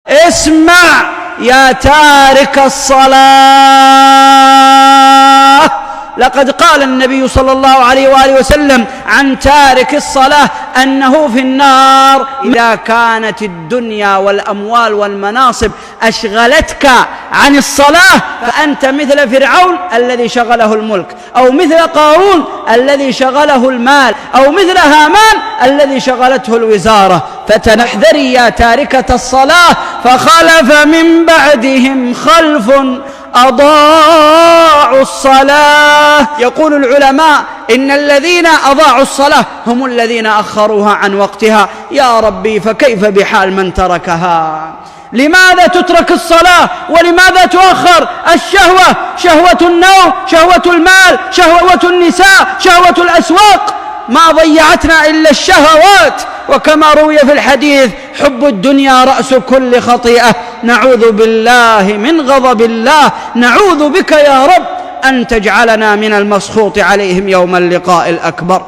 اسمع يا تارك الصلاة، لقد قال النبي صلى الله عليه وآله وسلم عن تارك الصلاة أنه في النار. إذا كانت الدنيا والأموال والمناصب أشغلتك عن الصلاة فأنت مثل فرعون الذي شغله الملك، أو مثل قارون الذي شغله المال، أو مثل هامان الذي شغلته الوزارة. فتنحذري يا تاركة الصلاة. فخلف من بعدهم خلف أضاعوا الصلاة. يقول العلماء إن الذين أضاعوا الصلاة هم الذين أخروها عن وقتها. يا ربي فكيف بحال من تركها؟ لماذا تترك الصلاة ولماذا تؤخر؟ الشهوة، شهوة النوم، شهوة المال، شهوة النساء، شهوة الأسواق، ما ضيعتنا إلا الشهوات. وكما روي في الحديث حب الدنيا رأس كل خطيئة. نعوذ بالله من غضب الله، نعوذ بك يا رب أن تجعلنا من المسخوط عليهم يوم اللقاء الأكبر.